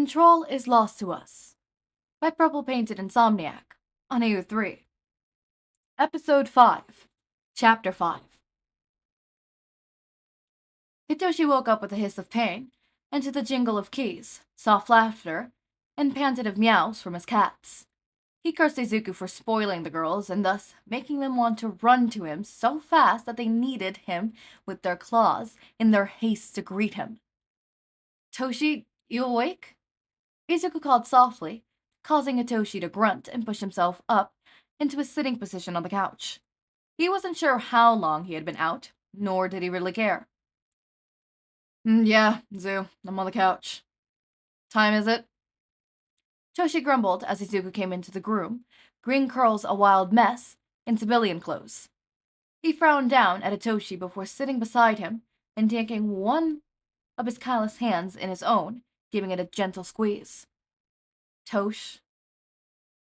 Control is Lost to Us by Purple Painted Insomniac on AU3. Episode 5, Chapter 5. Hitoshi woke up with a hiss of pain, and to the jingle of keys, soft laughter, and pantative meows from his cats. He cursed Izuku for spoiling the girls and thus making them want to run to him so fast that they kneaded him with their claws in their haste to greet him. "Toshi, you awake?" Izuku called softly, causing Hitoshi to grunt and push himself up into a sitting position on the couch. He wasn't sure how long he had been out, nor did he really care. Yeah, Zu, I'm on the couch. Time is it?" Toshi grumbled as Izuku came into the room, green curls a wild mess, in civilian clothes. He frowned down at Hitoshi before sitting beside him and taking one of his callous hands in his own, giving it a gentle squeeze. "Tosh,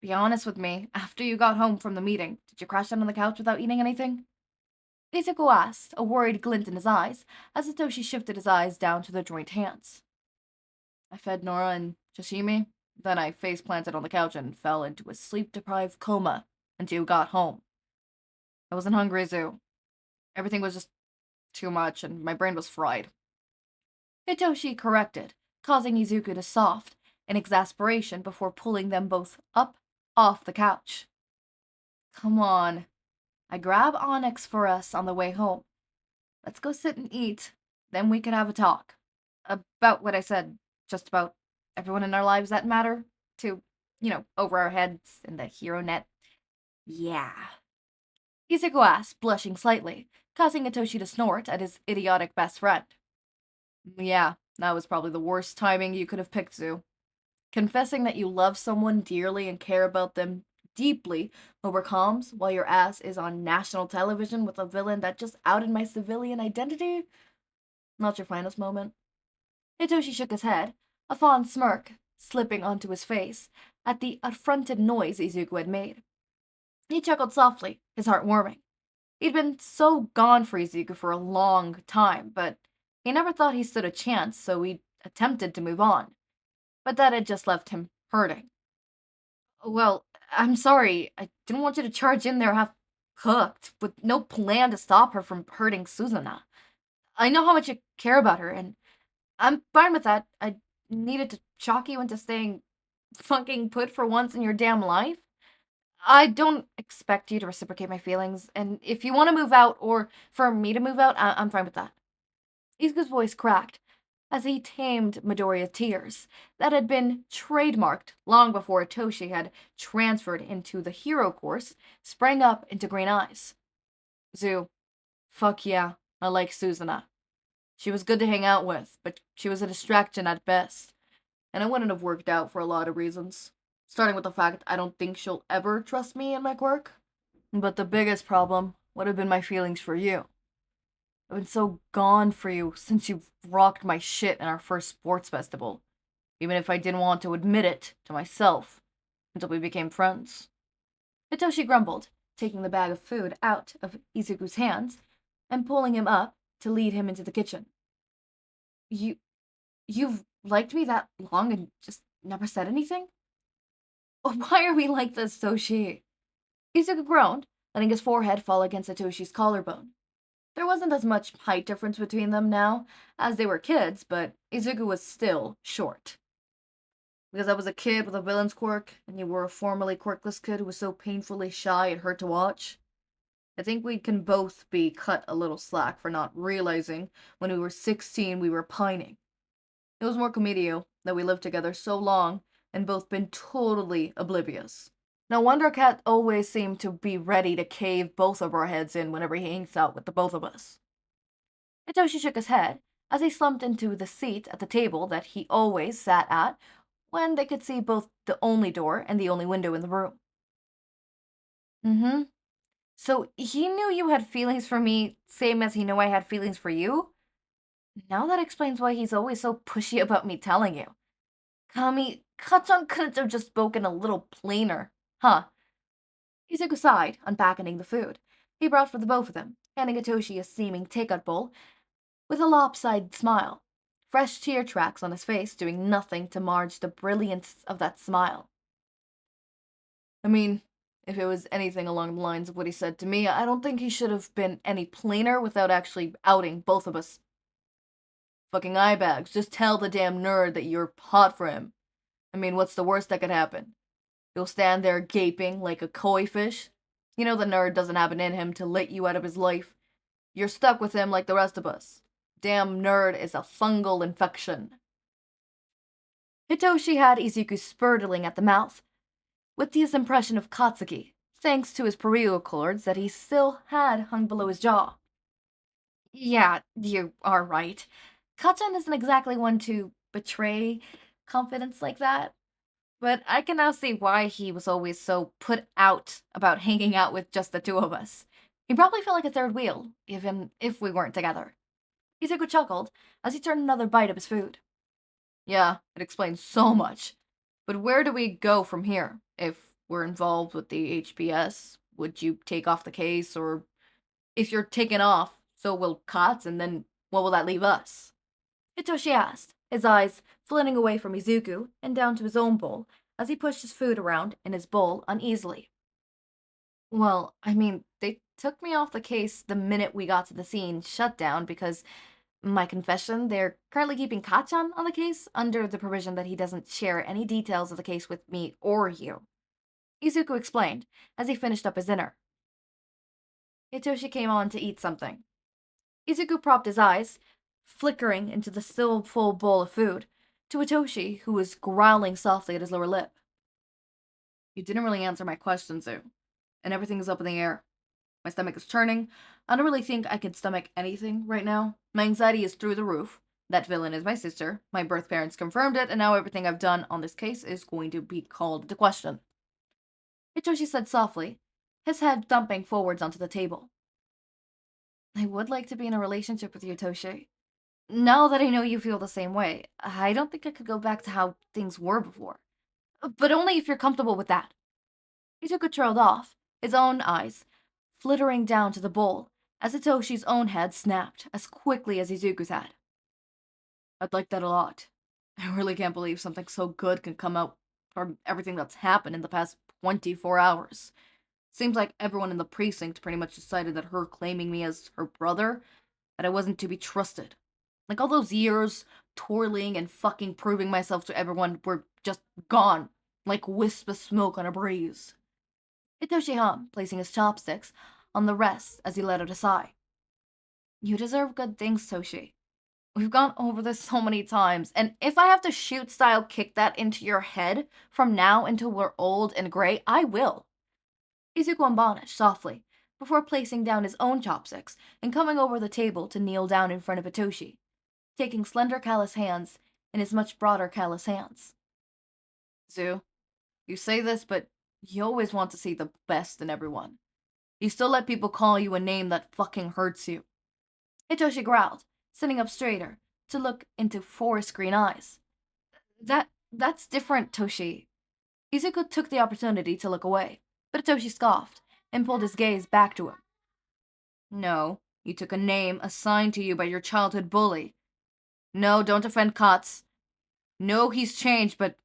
be honest with me, after you got home from the meeting, did you crash down on the couch without eating anything?" Izuku asked, a worried glint in his eyes, as Hitoshi shifted his eyes down to their joint hands. "I fed Nora and Sashimi, then I face-planted on the couch and fell into a sleep-deprived coma until you got home. I wasn't hungry, Zu. Everything was just too much, and my brain was fried." Hitoshi corrected, causing Izuku to soft in exasperation before pulling them both up off the couch. "Come on. I grab Onyx for us on the way home. Let's go sit and eat, then we can have a talk. About what I said, just about everyone in our lives that matter, to, over our heads in the hero net. Yeah." Izuku asked, blushing slightly, causing Hitoshi to snort at his idiotic best friend. "Yeah, that was probably the worst timing you could have picked, Zu. Confessing that you love someone dearly and care about them deeply over comms while your ass is on national television with a villain that just outed my civilian identity? Not your finest moment." Hitoshi shook his head, a fond smirk slipping onto his face at the affronted noise Izuku had made. He chuckled softly, his heart warming. He'd been so gone for Izuku for a long time, but he never thought he stood a chance, so he attempted to move on. But that had just left him hurting. "Well, I'm sorry. I didn't want you to charge in there half-cooked, with no plan to stop her from hurting Suzuna. I know how much you care about her, and I'm fine with that. I needed to shock you into staying fucking put for once in your damn life. I don't expect you to reciprocate my feelings, and if you want to move out, or for me to move out, I'm fine with that." Izuku's voice cracked as he tamed Midoriya's tears that had been trademarked long before Hitoshi had transferred into the hero course, sprang up into green eyes. "Zu, fuck yeah, I like Suzuna. She was good to hang out with, but she was a distraction at best, and it wouldn't have worked out for a lot of reasons. Starting with the fact I don't think she'll ever trust me and my quirk. But the biggest problem would have been my feelings for you. I've been so gone for you since you rocked my shit in our first sports festival, even if I didn't want to admit it to myself until we became friends." Hitoshi grumbled, taking the bag of food out of Izuku's hands and pulling him up to lead him into the kitchen. You've liked me that long and just never said anything? Why are we like this, Toshi?" Izuku groaned, letting his forehead fall against Hitoshi's collarbone. There wasn't as much height difference between them now, as they were kids, but Izuku was still short. "Because I was a kid with a villain's quirk, and you were a formerly quirkless kid who was so painfully shy it hurt to watch? I think we can both be cut a little slack for not realizing when we were 16 we were pining. It was more comedio that we lived together so long and both been totally oblivious. No wonder Cat always seemed to be ready to cave both of our heads in whenever he hangs out with the both of us." Hitoshi shook his head as he slumped into the seat at the table that he always sat at when they could see both the only door and the only window in the room. "Mm-hmm. So he knew you had feelings for me, same as he knew I had feelings for you? Now that explains why he's always so pushy about me telling you. Kami, Kachan couldn't have just spoken a little plainer, huh?" Izuku sighed, unpacking the food he brought for the both of them, handing Hitoshi a seeming takeout bowl with a lopsided smile. fresh tear tracks on his face doing nothing to mar the brilliance of that smile. I mean, if it was anything along the lines of what he said to me, I don't think he should have been any plainer without actually outing both of us. Fucking eye bags, just tell the damn nerd that you're hot for him. I mean, what's the worst that could happen? You'll stand there gaping like a koi fish. You know the nerd doesn't have it in him to let you out of his life. You're stuck with him like the rest of us. Damn nerd is a fungal infection. Hitoshi had Izuku spurtling at the mouth, with his impression of Katsuki, thanks to his parietal cords that he still had hung below his jaw. Yeah, you are right. Kachan isn't exactly one to betray confidence like that, but I can now see why he was always so put out about hanging out with just the two of us. He probably felt like a third wheel, even if we weren't together. Izuku chuckled as he turned another bite of his food. Yeah, it explains so much. But where do we go from here? If we're involved with the HPS, would you take off the case? Or if you're taken off, so will Katz, and then what will that leave us? Hitoshi asked, his eyes flitting away from Izuku and down to his own bowl as he pushed his food around in his bowl uneasily. Well, I mean, they took me off the case the minute we got to the scene shut down because my confession, they're currently keeping Kachan on the case under the provision that he doesn't share any details of the case with me or you. Izuku explained as he finished up his dinner. Hitoshi came on to eat something. Izuku propped his eyes, flickering into the still full bowl of food, to Hitoshi, who was growling softly at his lower lip. You didn't really answer my question, Zu, and everything is up in the air. My stomach is turning. I don't really think I can stomach anything right now. My anxiety is through the roof. That villain is my sister. My birth parents confirmed it, and now everything I've done on this case is going to be called into question. Hitoshi said softly, his head thumping forwards onto the table. I would like to be in a relationship with you, Hitoshi. Now that I know you feel the same way, I don't think I could go back to how things were before. But only if you're comfortable with that. Izuku trailed off, his own eyes flittering down to the bowl, as Hitoshi's own head snapped as quickly as Izuku's had. I'd like that a lot. I really can't believe something so good can come out from everything that's happened in the past 24 hours. Seems like everyone in the precinct pretty much decided that her claiming me as her brother, that I wasn't to be trusted. Like all those years toiling and fucking proving myself to everyone were just gone, like wisps of smoke on a breeze. Hitoshi hummed, placing his chopsticks on the rest as he let out a sigh. You deserve good things, Toshi. We've gone over this so many times, and if I have to shoot-style kick that into your head from now until we're old and gray, I will. Izuku admonished softly, before placing down his own chopsticks and coming over the table to kneel down in front of Hitoshi, taking slender callous hands in his much broader callous hands. Zu, you say this, but you always want to see the best in everyone. You still let people call you a name that fucking hurts you. Hitoshi growled, sitting up straighter to look into forest green eyes. That's different, Toshi. Izuku took the opportunity to look away, but Hitoshi scoffed and pulled his gaze back to him. No, you took a name assigned to you by your childhood bully. No, don't offend Katz. No, he's changed, but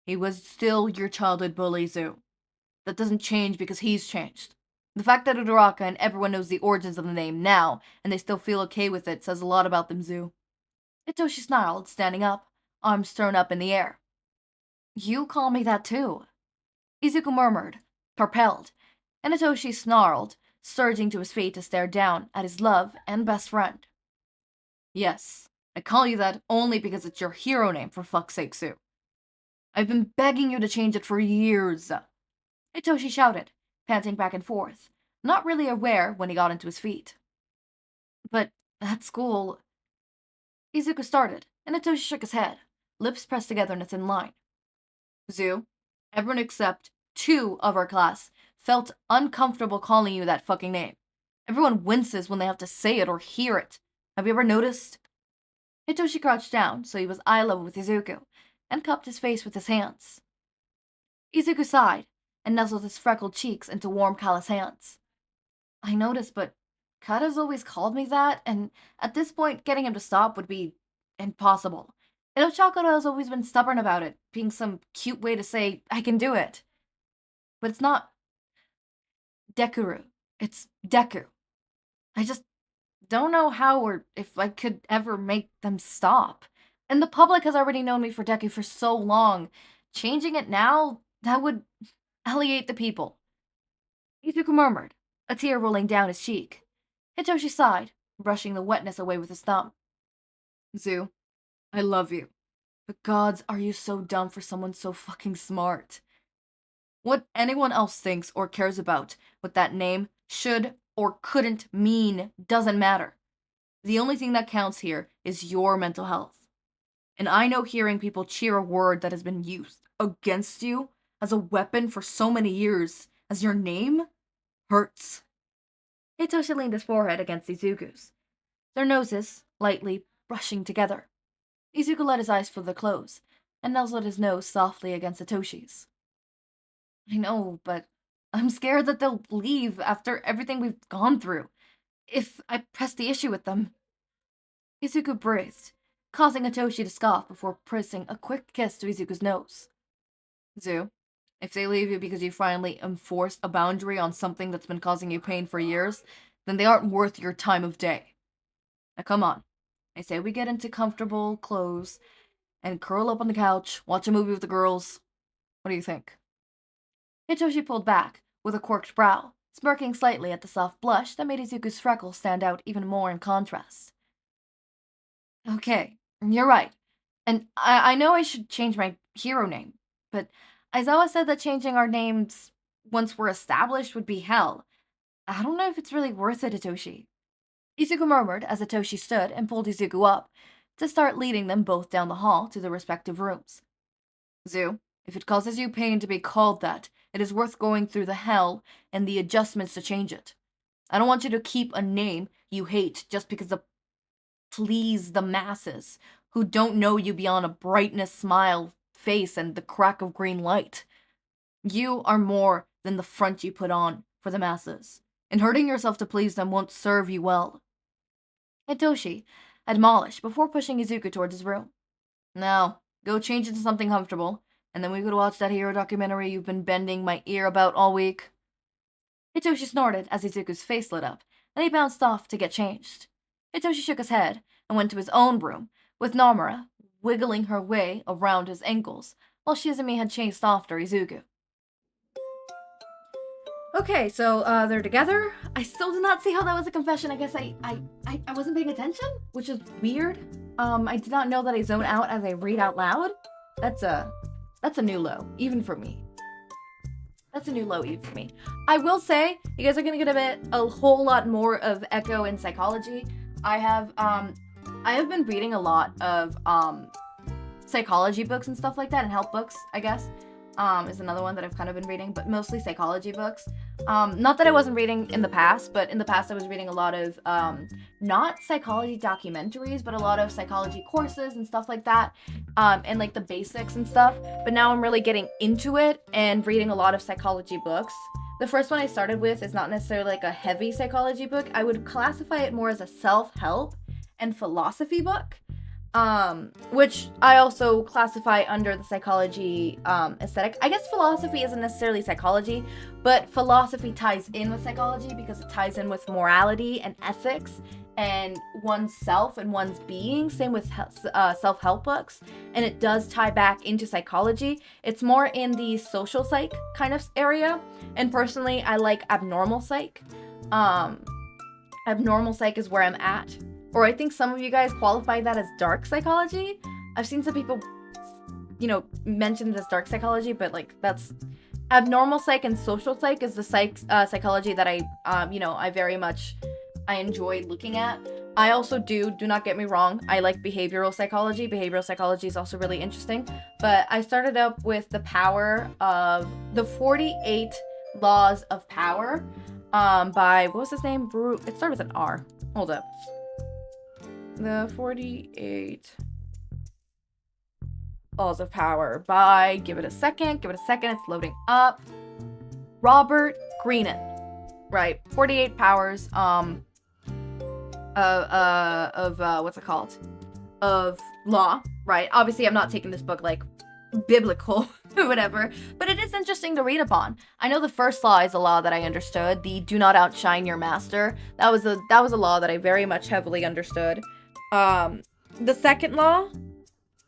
he was still your childhood bully, Zu. That doesn't change because he's changed. The fact that Uraraka and everyone knows the origins of the name now, and they still feel okay with it, says a lot about them, Zu. Hitoshi snarled, standing up, arms thrown up in the air. You call me that too. Izuku murmured, propelled, and Hitoshi snarled, surging to his feet to stare down at his love and best friend. Yes, I call you that only because it's your hero name, for fuck's sake, Zu. I've been begging you to change it for years. Hitoshi shouted, panting back and forth, not really aware when he got into his feet. But at school... Izuku started, and Hitoshi shook his head, lips pressed together in a thin line. Zu, everyone except 2 of our class felt uncomfortable calling you that fucking name. Everyone winces when they have to say it or hear it. Have you ever noticed? Hitoshi crouched down so he was eye level with Izuku, and cupped his face with his hands. Izuku sighed, and nuzzled his freckled cheeks into warm, callous hands. I noticed, but Kata's always called me that, and at this point, getting him to stop would be impossible. And Ochakura has always been stubborn about it, being some cute way to say, I can do it. But it's not Dekuru. It's Deku. I just don't know how or if I could ever make them stop. And the public has already known me for Deku for so long. Changing it now, that would alienate the people. Izuku murmured, a tear rolling down his cheek. Hitoshi sighed, brushing the wetness away with his thumb. Zu, I love you. But gods, are you so dumb for someone so fucking smart? What anyone else thinks or cares about what that name should or couldn't mean doesn't matter. The only thing that counts here is your mental health. And I know hearing people cheer a word that has been used against you as a weapon for so many years as your name hurts. Hitoshi leaned his forehead against Izuku's, their noses lightly brushing together. Izuku let his eyes further close and nuzzled his nose softly against Hitoshi's. I know, but I'm scared that they'll leave after everything we've gone through. If I press the issue with them. Izuku breathed, causing Hitoshi to scoff before pressing a quick kiss to Izuku's nose. Zu, if they leave you because you finally enforced a boundary on something that's been causing you pain for years, then they aren't worth your time of day. Now come on. I say we get into comfortable clothes and curl up on the couch, watch a movie with the girls. What do you think? Hitoshi pulled back, with a quirked brow, smirking slightly at the soft blush that made Izuku's freckles stand out even more in contrast. Okay, you're right. And I know I should change my hero name, but Aizawa said that changing our names once we're established would be hell. I don't know if it's really worth it, Hitoshi. Izuku murmured as Hitoshi stood and pulled Izuku up to start leading them both down the hall to their respective rooms. Zu, if it causes you pain to be called that, it is worth going through the hell and the adjustments to change it. I don't want you to keep a name you hate just because of please the masses who don't know you beyond a brightness smile face and the crack of green light. You are more than the front you put on for the masses, and hurting yourself to please them won't serve you well. Hitoshi admonished before pushing Izuku towards his room. Now, go change into something comfortable, and then we could watch that hero documentary you've been bending my ear about all week. Hitoshi snorted as Izuku's face lit up, and he bounced off to get changed. Hitoshi shook his head and went to his own room, with Nomura wiggling her way around his ankles, while Shizumi had chased after Izuku. Okay, so they're together. I still did not see how that was a confession. I guess I wasn't paying attention, which is weird. I did not know that I zone out as I read out loud. That's a new low, even for me. That's a new low even for me. I will say, you guys are gonna get a whole lot more of Echo in psychology. I have been reading a lot of psychology books and stuff like that, and help books, I guess. Is another one that I've kind of been reading, but mostly psychology books. Not that I wasn't reading in the past, but in the past I was reading a lot of, not psychology documentaries, but a lot of psychology courses and stuff like that, and like the basics and stuff. But now I'm really getting into it and reading a lot of psychology books. The first one I started with is not necessarily like a heavy psychology book. I would classify it more as a self-help and philosophy book. Which I also classify under the psychology aesthetic. I guess philosophy isn't necessarily psychology, but philosophy ties in with psychology because it ties in with morality and ethics and one's self and one's being. Same with self-help books, and it does tie back into psychology. It's more in the social psych kind of area, and personally I like abnormal psych. Abnormal psych is where I'm at. Or I think some of you guys qualify that as dark psychology. I've seen some people, mention it as dark psychology, but like that's abnormal psych and social psych is the psychology that I very much enjoy looking at. I also do not get me wrong, I like behavioral psychology. Behavioral psychology is also really interesting. But I started up with the power of the 48 Laws of Power by, what was his name? It started with an R. Hold up. The 48 Laws of Power by, give it a second, it's loading up. Robert Greenan. Right, 48 powers, what's it called? Of law, right? Obviously, I'm not taking this book like biblical or whatever, but it is interesting to read upon. I know the first law is a law that I understood, the do not outshine your master. That was a law that I very much heavily understood. The second law,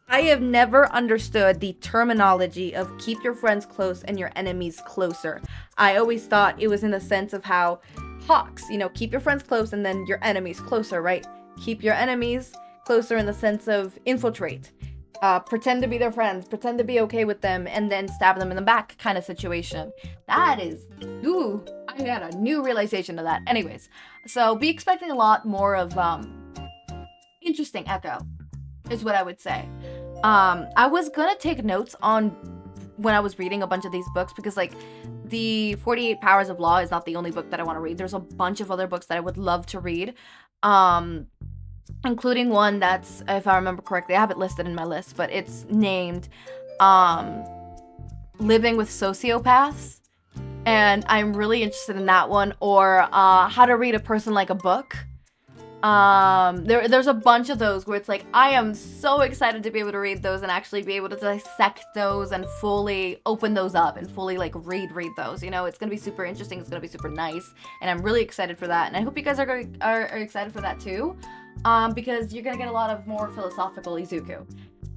I have never understood the terminology of keep your friends close and your enemies closer. I always thought it was in the sense of how hawks, you know, keep your friends close and then your enemies closer, right? Keep your enemies closer in the sense of infiltrate. Pretend to be their friends, pretend to be okay with them, and then stab them in the back kind of situation. That is, ooh, I got a new realization of that. Anyways, so be expecting a lot more of, interesting Echo, is what I would say. I was gonna take notes on when I was reading a bunch of these books, because, like, the 48 Powers of Law is not the only book that I want to read. There's a bunch of other books that I would love to read. Including one that's, if I remember correctly, I have it listed in my list, but it's named Living with Sociopaths, and I'm really interested in that one, or How to Read a Person Like a Book. There's a bunch of those where it's like, I am so excited to be able to read those and actually be able to dissect those and fully open those up and fully, like, read those, you know. It's gonna be super interesting, it's gonna be super nice, and I'm really excited for that, and I hope you guys are excited for that too. Because you're gonna get a lot of more philosophical Izuku.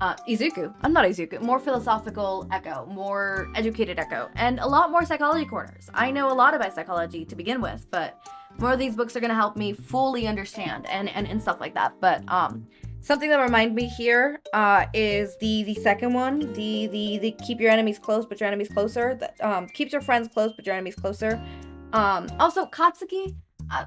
I'm not Izuku. More philosophical Echo, more educated Echo, and a lot more psychology corners. I know a lot about psychology to begin with, but more of these books are gonna help me fully understand and stuff like that. But something that reminds me here is the second one, the keep your enemies close but your enemies closer. That keeps your friends close but your enemies closer. Also Katsuki.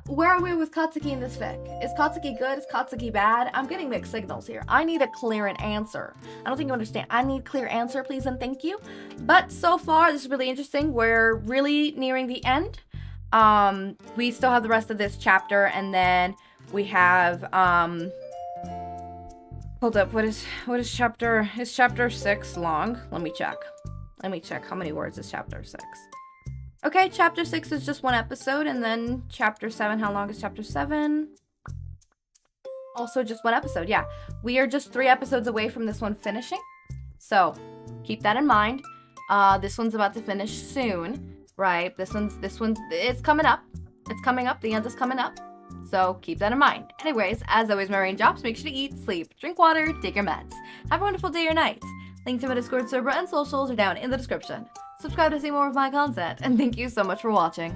Where are we with Katsuki in this fic? Is Katsuki good? Is Katsuki bad? I'm getting mixed signals here. I need a clear answer. I don't think you understand. I need clear answer, please and thank you. But so far, this is really interesting. We're really nearing the end. We still have the rest of this chapter, and then we have, hold up, what is chapter, is chapter 6 long? Let me check how many words is chapter 6. Okay, chapter 6 is just one episode, and then chapter 7, how long is chapter 7? Also just one episode, yeah. We are just 3 episodes away from this one finishing, so keep that in mind. This one's about to finish soon, right? This one's, it's coming up. It's coming up, the end is coming up, so keep that in mind. Anyways, as always, my raindrops, make sure to eat, sleep, drink water, take your meds. Have a wonderful day or night. Link to my Discord server and socials are down in the description. Subscribe to see more of my content, and thank you so much for watching.